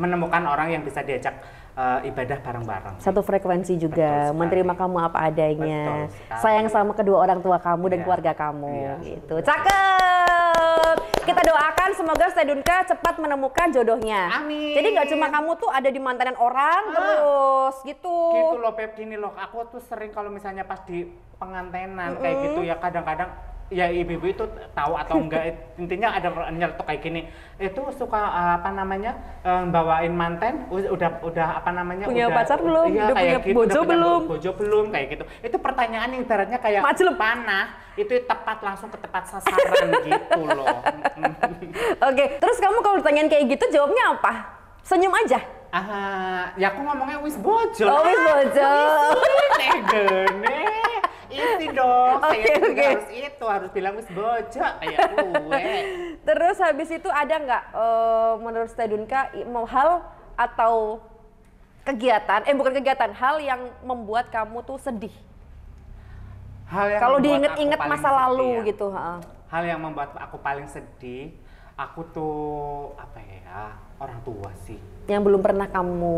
menemukan orang yang bisa diajak ibadah bareng-bareng. Satu frekuensi juga, menerima kamu apa adanya. Sayang sama kedua orang tua kamu dan keluarga kamu gitu. Cakep. Kita doakan semoga Stedunka cepat menemukan jodohnya. Amin. Jadi nggak cuma kamu tuh ada di mantanan orang terus gitu. Gitu loh Beb, gini loh. Aku tuh sering kalau misalnya pas di pengantenan kayak gitu ya kadang-kadang ya ibu-ibu itu tahu atau enggak intinya ada nyeletuk kayak gini itu suka apa namanya bawain manten udah apa namanya punya udah, pacar belum iya, udah punya gitu, bojo belum bojo belum kayak gitu itu pertanyaan yang ibaratnya kayak panah itu tepat langsung ke tepat sasaran gitu loh. Oke, terus kamu kalau ditanyain kayak gitu jawabnya apa? Senyum aja? Ya aku ngomongnya wis bojo wis bojo gene isi dong, okay. harus bilang wis bojo kayak gue. Terus habis itu ada nggak menurut Stedunka mau hal atau kegiatan, bukan kegiatan, hal yang membuat kamu tuh sedih? Kalau diinget-inget masa lalu ya. Gitu. Hal yang membuat aku paling sedih, aku tuh apa ya, orang tua sih. Yang belum pernah kamu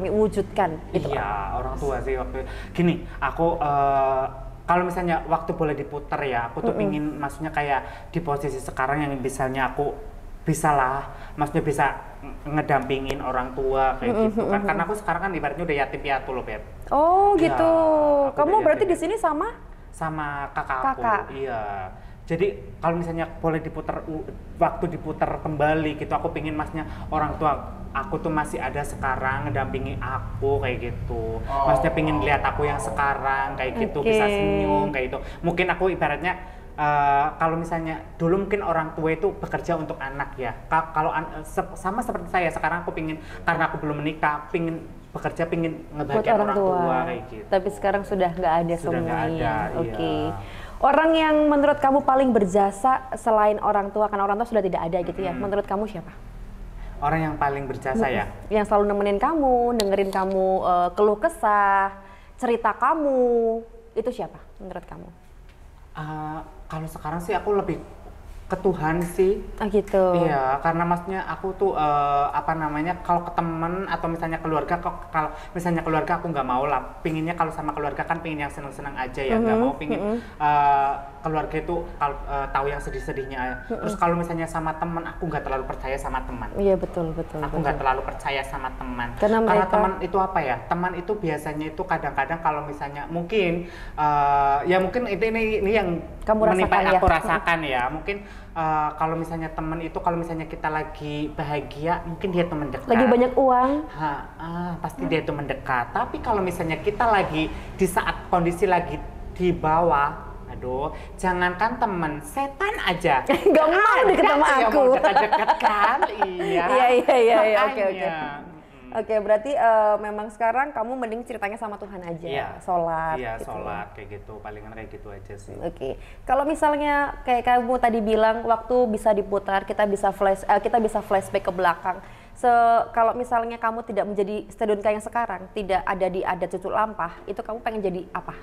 wujudkan gitu. Iya, orang tua sih waktu gini, aku kalau misalnya waktu boleh diputar ya, aku tuh pingin maksudnya kayak di posisi sekarang yang misalnya aku bisa lah, maksudnya bisa ngedampingin orang tua kayak gitu kan. Karena aku sekarang kan ibaratnya udah yatim piatu loh, Beb. Oh, gitu. Ya, kamu berarti di sini sama kakak. Iya. Jadi kalau misalnya boleh diputar waktu diputar kembali gitu, aku pingin masnya orang tua aku tuh masih ada sekarang ngedampingi aku kayak gitu. Maksudnya pingin lihat aku yang sekarang kayak gitu, bisa senyum kayak gitu. Mungkin aku ibaratnya kalau misalnya dulu mungkin orang tua itu bekerja untuk anak ya. Kalau sama seperti saya sekarang aku pingin karena aku belum menikah, pingin bekerja, pingin ngebahagiain orang tua kayak gitu. Tapi sekarang sudah nggak ada semuanya. Oke. Iya. Orang yang menurut kamu paling berjasa selain orang tua, karena orang tua sudah tidak ada gitu ya, menurut kamu siapa? Orang yang paling berjasa ya? Yang selalu nemenin kamu, dengerin kamu keluh kesah, cerita kamu, itu siapa menurut kamu? Kalau sekarang sih aku lebih ke Tuhan sih. Gitu. Iya, karena maksudnya aku tuh apa namanya, kalau ke temen atau misalnya keluarga, kalau misalnya keluarga aku nggak mau lah. Pinginnya kalau sama keluarga kan pingin yang seneng-seneng aja ya, nggak mau pingin keluarga itu tahu yang sedih-sedihnya. Terus kalau misalnya sama temen, aku nggak terlalu percaya sama teman. Iya betul. Aku nggak terlalu percaya sama teman. Karena teman itu apa ya? Teman itu biasanya itu kadang-kadang kalau misalnya mungkin ya mungkin ini yang aku rasakan ya. Mungkin kalau misalnya teman itu kalau misalnya kita lagi bahagia mungkin dia teman dekat. Lagi banyak uang. Pasti dia teman dekat. Tapi kalau misalnya kita lagi di saat kondisi lagi di bawah, aduh, jangankan teman, setan aja. Gak mau deket sama aku. Mau dekat-dekat kan? Iya. Iya. Oke. Oke, berarti memang sekarang kamu mending ceritanya sama Tuhan aja, sholat. Iya, gitu. sholat kayak gitu, palingan kayak gitu aja sih. Oke, kalau misalnya kayak kamu tadi bilang waktu bisa diputar, kita bisa flashback ke belakang. Kalau misalnya kamu tidak menjadi Stedunka yang sekarang, tidak ada di adat cucu lampah, itu kamu pengen jadi apa?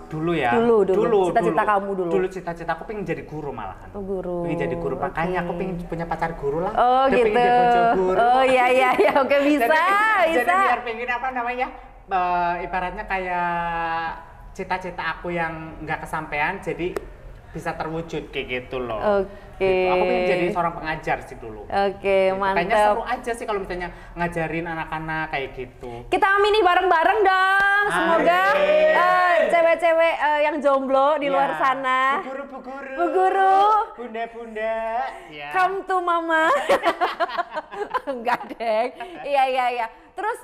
Dulu ya. Dulu. Cita-cita kamu dulu. Dulu cita-cita aku pengen jadi guru malahan. Guru. Pengen jadi guru, makanya aku pengen punya pacar guru lah. Gitu. Pengen jadi bojo guru. Iya. Oke, bisa. Jadi biar pengen apa namanya? Ibaratnya kayak cita-cita aku yang nggak kesampaian, jadi bisa terwujud kayak gitu loh. Oke. Gitu. Aku pengen jadi seorang pengajar sih dulu. Oke, gitu. Mantap. Kayaknya seru aja sih kalau misalnya ngajarin anak-anak kayak gitu. Kita amini bareng-bareng dong. Semoga cewek-cewek yang jomblo di luar sana. Bu guru. Bunda. Ya. Come to mama. Enggak, deh. Iya. Terus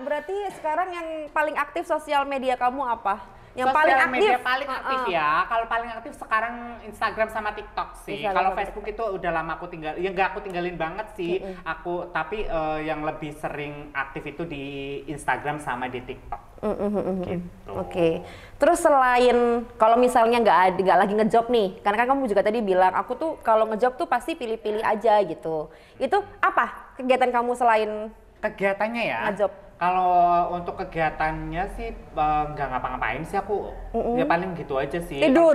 berarti sekarang yang paling aktif sosial media kamu apa? Yang sosial media paling aktif ya. Kalau paling aktif sekarang Instagram sama TikTok sih. Kalau Facebook itu udah lama aku tinggal. Ya nggak aku tinggalin banget sih. Aku tapi yang lebih sering aktif itu di Instagram sama di TikTok. Gitu. Oke. Terus selain kalau misalnya nggak lagi ngejob nih, karena kan kamu juga tadi bilang aku tuh kalau ngejob tuh pasti pilih-pilih aja gitu. Itu apa kegiatan kamu selain Kegiatannya ya? Ngajob. Kalau untuk kegiatannya sih nggak ngapa-ngapain sih aku. Ya paling gitu aja sih. Tidur.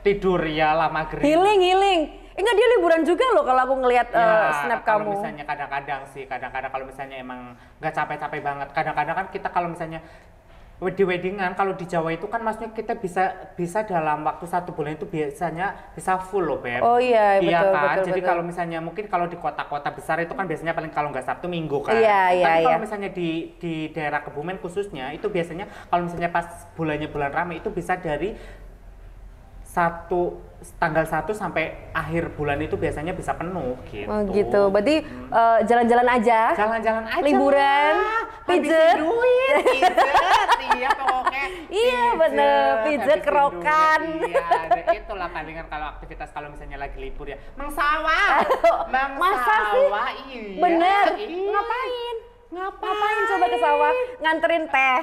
Tidur ya lah maghrib. Healing. Enggak, dia liburan juga loh kalau aku ngelihat snap kalau kamu. misalnya kadang-kadang kalau misalnya emang nggak capek-capek banget. Kadang-kadang kan kita kalau misalnya weddingan kalau di Jawa itu kan maksudnya kita bisa dalam waktu 1 bulan itu biasanya bisa full loh Beb. Oh iya, Iya betul, kan. betul, Jadi betul. kalau misalnya mungkin kalau di kota-kota besar itu kan biasanya paling kalau nggak Sabtu Minggu kan. Iya, Tapi kalau iya. misalnya di daerah Kebumen khususnya itu biasanya kalau misalnya pas bulan ramai itu bisa dari tanggal 1 sampai akhir bulan itu biasanya bisa penuh gitu. Oh gitu. Berarti jalan-jalan aja. Jalan-jalan aja. Liburan, lah. pijet. Habisin duit, pijet, iya pokoknya. Iya, bener. Pijet, habisin kerokan. duit, iya, ada itulah palingan kalau aktivitas kalau misalnya lagi libur ya. Mengsawah. Masa sih? Iya. Bener. Iya. Ngapain coba ke sawah? Nganterin teh.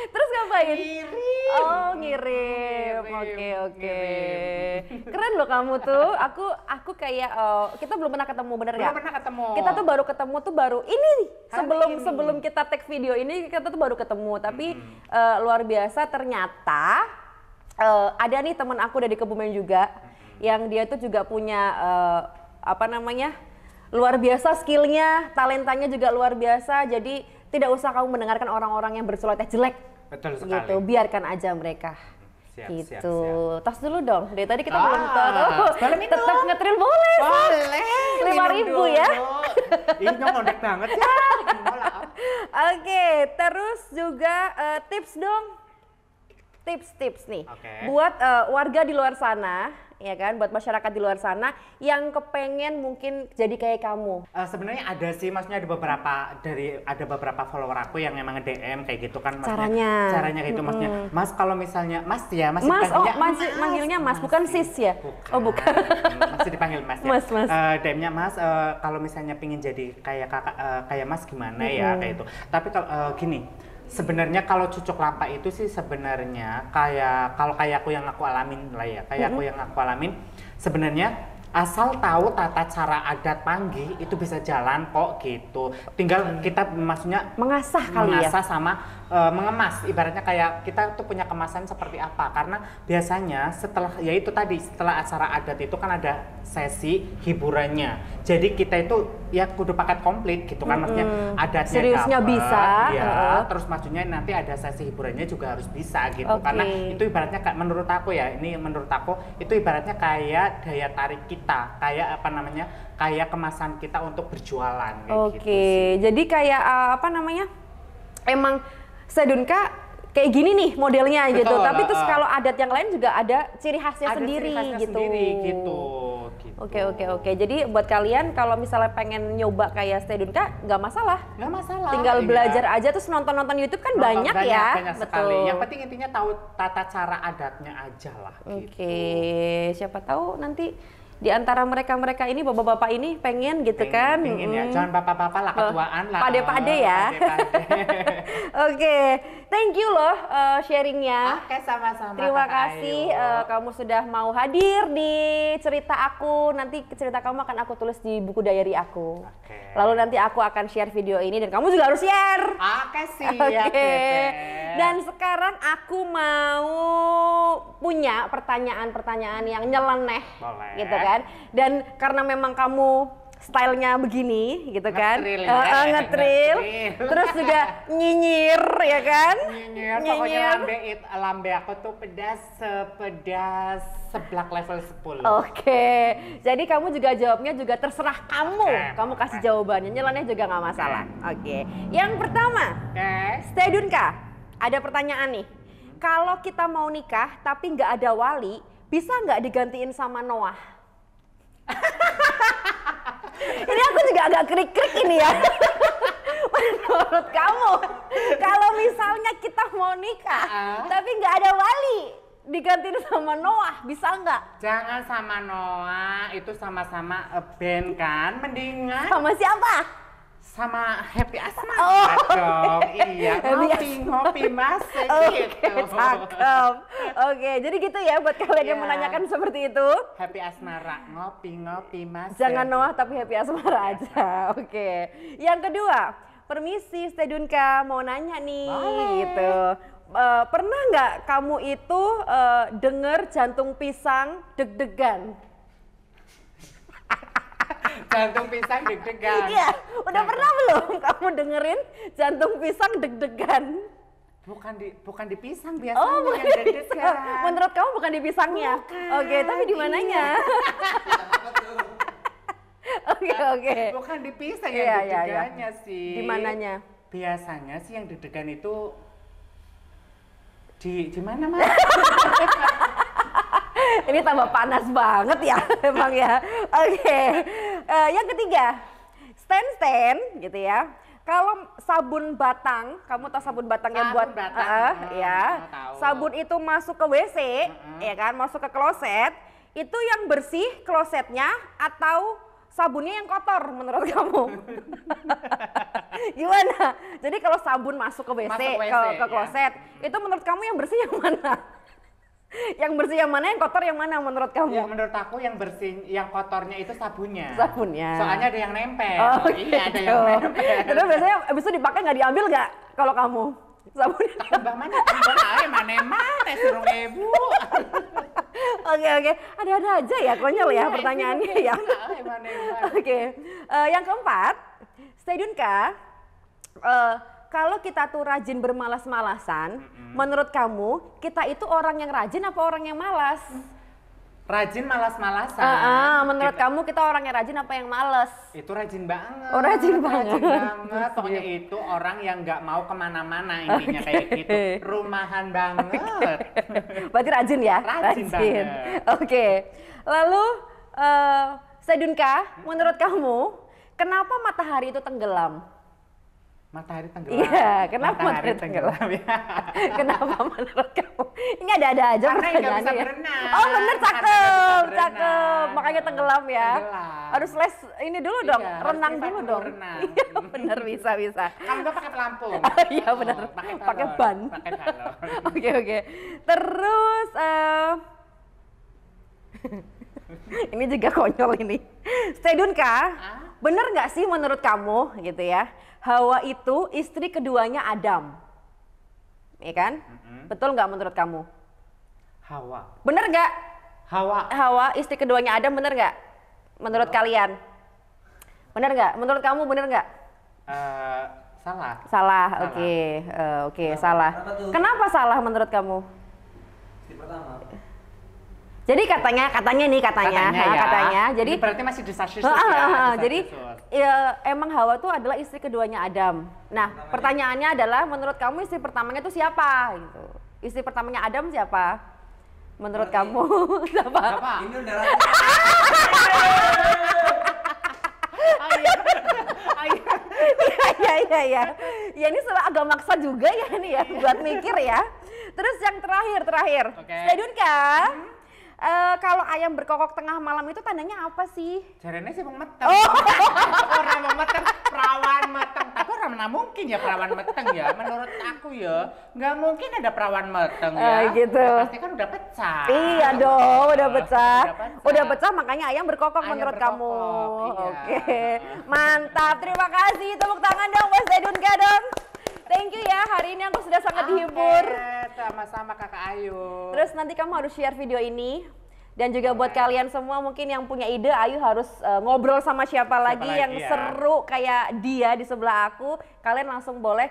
Terus ngapain? Ngirim. Oh, ngirim. Oke. Ngirim. Keren loh kamu tuh. Aku kayak kita belum pernah ketemu, bener ya? Belum pernah ketemu. Kita tuh baru ketemu tuh baru ini Hari ini. sebelum kita tag video ini kita tuh baru ketemu. Tapi luar biasa ternyata ada nih teman aku dari Kebumen juga yang dia tuh juga punya luar biasa skillnya, talentanya juga luar biasa. Jadi tidak usah kamu mendengarkan orang-orang yang berceloteh jelek. Betul sekali. Gitu, biarkan aja mereka. Siap, Gitu. siap. Tas dulu dong. Dari tadi kita belum boleh minum. tetap ngetril boleh. Boleh. 5.000 ya. Ini ngondek banget ya. Oke, terus juga tips dong. Tips nih. Oke. Buat warga di luar sana, ya kan, buat masyarakat di luar sana yang kepengen mungkin jadi kayak kamu. Sebenarnya ada sih, maksudnya ada beberapa follower aku yang emang nge-DM kayak gitu kan, Caranya kayak gitu maksudnya. Mas kalau misalnya Mas ya, masih Mas, dipanggilnya manggilnya Mas, bukan sis ya? Bukan. Oh, bukan. Masih dipanggil Mas ya. Mas. DM-nya Mas, kalau misalnya pingin jadi kayak kakak kayak Mas gimana ya kayak itu. Tapi kalau gini, sebenarnya kalau cucuk lampa itu sih sebenarnya kayak aku yang aku alamin lah ya, aku yang aku alamin sebenarnya asal tahu tata cara adat Panggi itu bisa jalan kok gitu. Tinggal kita maksudnya Mengasah kali ya. mengasah sama mengemas, ibaratnya kayak kita tuh punya kemasan seperti apa, karena biasanya setelah acara adat itu kan ada sesi hiburannya, jadi kita itu ya kudu paket komplit gitu kan, maksudnya adatnya Seriusnya dapet, bisa, ya, terus maksudnya nanti ada sesi hiburannya juga harus bisa gitu. Oke. Karena itu ibaratnya menurut aku itu ibaratnya kayak daya tarik kita, kayak kemasan kita untuk berjualan kayak gitu sih. Jadi kayak emang Sedunka kayak gini nih modelnya gitu. Betul, Tapi terus kalau adat yang lain juga ada ciri khasnya Ada sendiri ciri khasnya gitu. sendiri, gitu. Oke. Jadi buat kalian kalau misalnya pengen nyoba kayak Sedunka nggak masalah. Nggak masalah. Tinggal iya. belajar aja terus nonton YouTube kan banyak ya. Banyak Betul. sekali. Yang penting intinya tahu tata cara adatnya aja lah. Oke, siapa tahu nanti di antara mereka ini bapak-bapak ini pengen gitu kan. Pengen ya, jangan bapak-bapak lah, ketuaan lah. Pade-pade ya. Pade-pade. Oke, thank you loh sharingnya. Oke, sama-sama. Terima Kakak kasih Ayu. kamu sudah mau hadir di cerita aku. Nanti cerita kamu akan aku tulis di buku diary aku. Oke. Lalu nanti aku akan share video ini dan kamu juga harus share. Oke, siap. Oke. Dan sekarang aku mau punya pertanyaan-pertanyaan yang nyeleneh. Boleh. Gitu kan. Dan karena memang kamu stylenya begini gitu kan. Ngetril ya. Ngetril. Terus juga nyinyir ya kan. Nyinyir. Pokoknya lambe aku tuh pedas seblak level 10. Oke. Jadi kamu juga jawabnya juga terserah kamu. Oke, Kamu kasih oke. jawabannya. Nyeleneh juga nggak masalah. Oke. Yang pertama. Oke. Sedunka, ada pertanyaan nih. Kalau kita mau nikah tapi nggak ada wali, bisa nggak digantiin sama Noah? Ini aku juga agak krik-krik ini ya. Menurut kamu, kalau misalnya kita mau nikah tapi nggak ada wali, digantiin sama Noah, bisa nggak? Jangan sama Noah, itu sama-sama band kan, mendingan Sama siapa? sama Happy Asmara dong. Iya, ngopi masih gitu. Cakep. Oke, jadi gitu ya buat kalian yang Iya. menanyakan seperti itu. Happy Asmara, ngopi masih. Jangan Noah tapi Happy Asmara aja. Oke. Yang kedua, permisi Stedunka mau nanya nih gitu. Pernah nggak kamu itu denger jantung pisang deg-degan? Jantung pisang deg-degan. Iya, udah pernah belum kamu dengerin jantung pisang deg-degan? Bukan di pisang biasanya Oh, bukan yang di pisang. deg-degan. Menurut kamu bukan di pisangnya? Oke, tapi di mananya? Oke. Bukan di pisang Iya, yang iya, iya. deg-degannya sih. Di mananya? Biasanya sih yang deg-degan itu di mana, Mas? Ini tambah panas banget ya, emang ya. Oke. Yang ketiga, stand gitu ya. Kalau sabun batang, kamu tahu sabun batang yang buat ya. Tahu. Sabun itu masuk ke WC, ya kan, masuk ke kloset, itu yang bersih klosetnya atau sabunnya yang kotor menurut kamu? Gimana? Jadi kalau sabun masuk ke WC, ke kloset, itu menurut kamu yang bersih yang mana? Yang bersih yang mana, yang kotor yang mana menurut kamu? Ya menurut aku yang bersih, yang kotornya itu sabunnya. Sabunnya. Soalnya ada yang nempel. Oh, iya, ada gitu. yang nempel. Terus biasanya abis itu dipakai nggak diambil nggak kalau kamu? Sabunnya. Bang mana? Mana suruh ibu. Oke. Ada-ada aja ya konyol ya pertanyaannya ya. Oke. Yang keempat, Stedunka, kalau kita tuh rajin bermalas-malasan, menurut kamu kita itu orang yang rajin apa orang yang malas? Rajin malas-malasan. Menurut kamu kita orang yang rajin apa yang malas? Itu rajin banget. Oh, rajin banget. Pokoknya itu orang yang nggak mau kemana-mana intinya kayak gitu. Rumahan banget. Berarti rajin ya? Rajin banget. Oke. Lalu Stedunka, menurut kamu kenapa matahari itu tenggelam? Matahari tenggelam. Iya, kenapa matahari tenggelam? Ya. Kenapa menurut kamu? Ini ada-ada aja Karena nggak bisa pertanyaannya. berenang. Oh bener, Karena cakep, nggak bisa cakep. berenang. Makanya tenggelam ya. Tenggelam. Harus les ini dulu dong, Iya, harus renang privat dulu dulu dong. renang. Iya bener, bisa. Kamu nggak pakai pelampung. Iya bener, pakai balon, ban. Pakai balon. Oke. Terus ini juga konyol ini. Stedunka, bener nggak sih menurut kamu gitu ya? Hawa itu istri keduanya Adam, ya kan? Betul nggak menurut kamu? Hawa. Bener nggak? Hawa. Istri keduanya Adam, bener nggak? Menurut kalian? Bener nggak? Menurut kamu bener nggak? Salah. Salah. Oke, salah. Kenapa salah menurut kamu? Istri pertama. Jadi katanya. Jadi ini berarti masih desas-desus jadi ya, emang Hawa tuh adalah istri keduanya Adam. Nah, pertanyaannya adalah menurut kamu istri pertamanya itu siapa gitu? Istri pertamanya Adam siapa? Menurut kamu siapa? Ini udah Iya. Ya ini agak maksa juga ya ini ya buat mikir ya. Terus yang terakhir. Stedunka, kalau ayam berkokok tengah malam itu tandanya apa sih? Jarene sih mau meteng. Orang mau meteng, perawan meteng. Tapi orang mana mungkin ya perawan meteng ya. Menurut aku ya, nggak mungkin ada perawan meteng ya. Gitu. Pasti kan udah pecah. Iya dong, udah pecah. Udah pecah makanya ayam berkokok menurut kamu. Iya. Oke. Mantap. Terima kasih. Tepuk tangan dong buat Stedunka dong. Thank you ya, hari ini aku sudah sangat dihibur. Sama-sama Kakak Ayu. Terus nanti kamu harus share video ini. Dan juga buat kalian semua mungkin yang punya ide, Ayu harus ngobrol sama siapa lagi yang seru kayak dia di sebelah aku. Kalian langsung boleh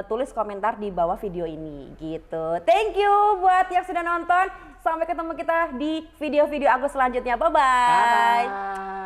tulis komentar di bawah video ini gitu. Thank you buat yang sudah nonton. Sampai ketemu kita di video-video aku selanjutnya. Bye-bye.